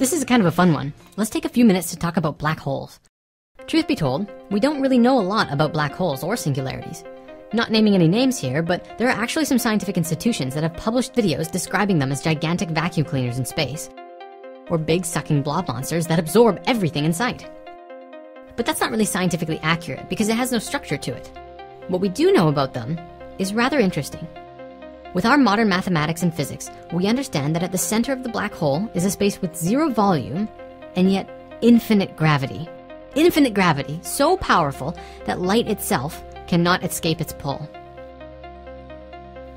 This is kind of a fun one. Let's take a few minutes to talk about black holes. Truth be told, we don't really know a lot about black holes or singularities. Not naming any names here, but there are actually some scientific institutions that have published videos describing them as gigantic vacuum cleaners in space, or big sucking blob monsters that absorb everything in sight. But that's not really scientifically accurate because it has no structure to it. What we do know about them is rather interesting. With our modern mathematics and physics, we understand that at the center of the black hole is a space with zero volume and yet infinite gravity. Infinite gravity, so powerful that light itself cannot escape its pull.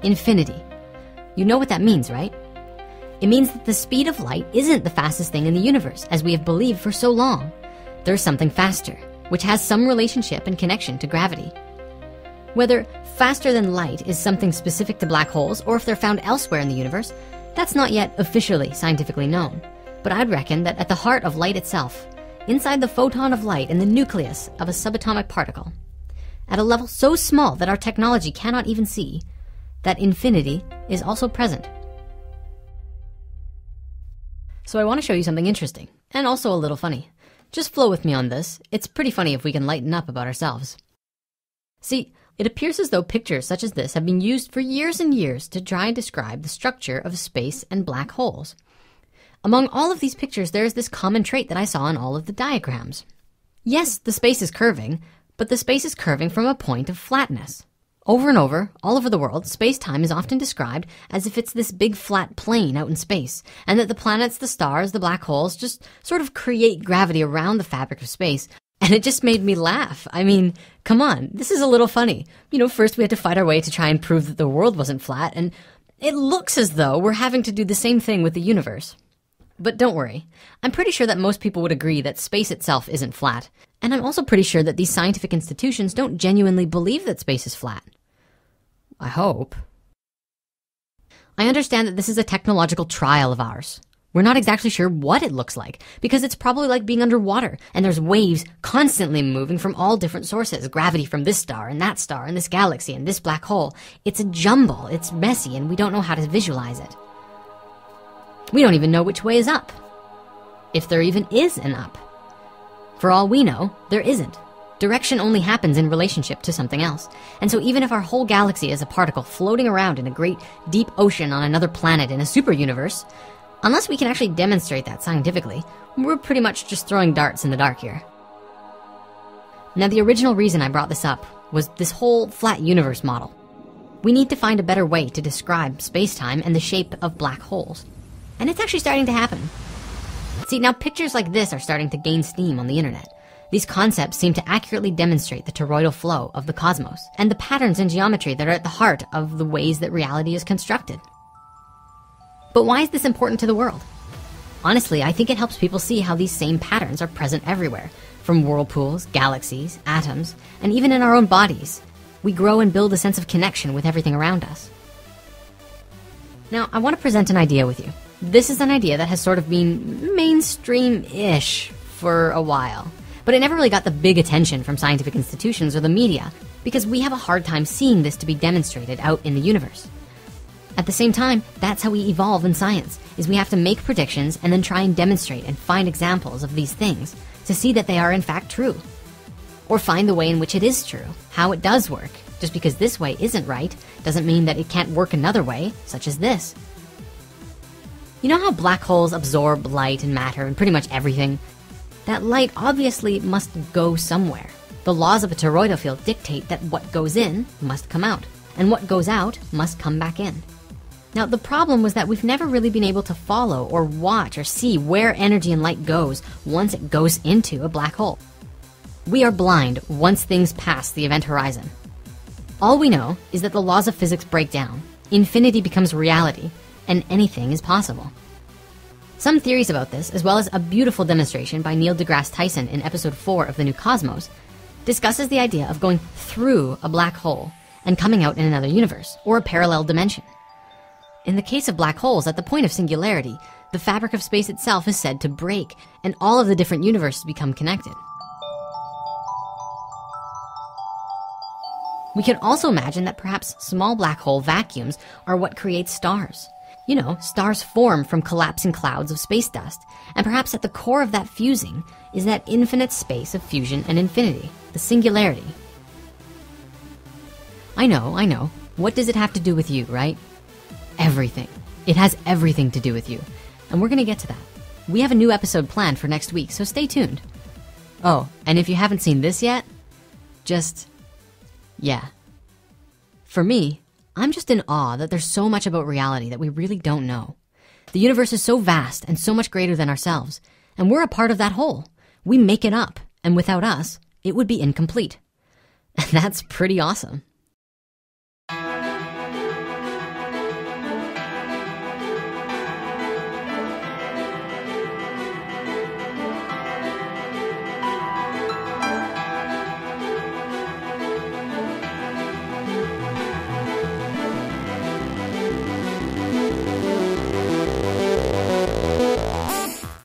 Infinity. You know what that means, right? It means that the speed of light isn't the fastest thing in the universe, as we have believed for so long. There's something faster, which has some relationship and connection to gravity. Whether faster than light is something specific to black holes or if they're found elsewhere in the universe, that's not yet officially scientifically known. But I'd reckon that at the heart of light itself, inside the photon of light in the nucleus of a subatomic particle, at a level so small that our technology cannot even see, that infinity is also present. So I want to show you something interesting, and also a little funny. Just flow with me on this. It's pretty funny if we can lighten up about ourselves. See, it appears as though pictures such as this have been used for years and years to try and describe the structure of space and black holes. Among all of these pictures, there is this common trait that I saw in all of the diagrams. Yes, the space is curving, but the space is curving from a point of flatness. Over and over, all over the world, space-time is often described as if it's this big flat plane out in space, and that the planets, the stars, the black holes just sort of create gravity around the fabric of space. And it just made me laugh. I mean, come on, this is a little funny. You know, first we had to fight our way to try and prove that the world wasn't flat, and it looks as though we're having to do the same thing with the universe. But don't worry, I'm pretty sure that most people would agree that space itself isn't flat. And I'm also pretty sure that these scientific institutions don't genuinely believe that space is flat. I hope. I understand that this is a technological trial of ours. We're not exactly sure what it looks like, because it's probably like being underwater, and there's waves constantly moving from all different sources, gravity from this star and this galaxy and this black hole. It's a jumble, it's messy, and we don't know how to visualize it. We don't even know which way is up, if there even is an up. For all we know, there isn't. Direction only happens in relationship to something else. And so even if our whole galaxy is a particle floating around in a great deep ocean on another planet in a super universe, unless we can actually demonstrate that scientifically, we're pretty much just throwing darts in the dark here. Now, the original reason I brought this up was this whole flat universe model. We need to find a better way to describe space-time and the shape of black holes. And it's actually starting to happen. See, now pictures like this are starting to gain steam on the internet. These concepts seem to accurately demonstrate the toroidal flow of the cosmos and the patterns in geometry that are at the heart of the ways that reality is constructed. But why is this important to the world? Honestly, I think it helps people see how these same patterns are present everywhere, from whirlpools, galaxies, atoms, and even in our own bodies. We grow and build a sense of connection with everything around us. Now, I want to present an idea with you. This is an idea that has sort of been mainstream-ish for a while, but it never really got the big attention from scientific institutions or the media because we have a hard time seeing this to be demonstrated out in the universe. At the same time, that's how we evolve in science, is we have to make predictions and then try and demonstrate and find examples of these things to see that they are in fact true. Or find the way in which it is true, how it does work. Just because this way isn't right doesn't mean that it can't work another way, such as this. You know how black holes absorb light and matter and pretty much everything? That light obviously must go somewhere. The laws of a toroidal field dictate that what goes in must come out, and what goes out must come back in. Now, the problem was that we've never really been able to follow or watch or see where energy and light goes once it goes into a black hole. We are blind once things pass the event horizon. All we know is that the laws of physics break down, infinity becomes reality, and anything is possible. Some theories about this, as well as a beautiful demonstration by Neil deGrasse Tyson in episode 4 of The New Cosmos, discusses the idea of going through a black hole and coming out in another universe, or a parallel dimension. In the case of black holes, at the point of singularity, the fabric of space itself is said to break, and all of the different universes become connected. We could also imagine that perhaps small black hole vacuums are what creates stars. You know, stars form from collapsing clouds of space dust, and perhaps at the core of that fusing is that infinite space of fusion and infinity, the singularity. I know. What does it have to do with you, right? Everything. It has everything to do with you. And we're gonna get to that. We have a new episode planned for next week, so stay tuned. Oh, and if you haven't seen this yet, yeah. For me, I'm just in awe that there's so much about reality that we really don't know. The universe is so vast and so much greater than ourselves, and we're a part of that whole. We make it up, and without us, it would be incomplete. And that's pretty awesome.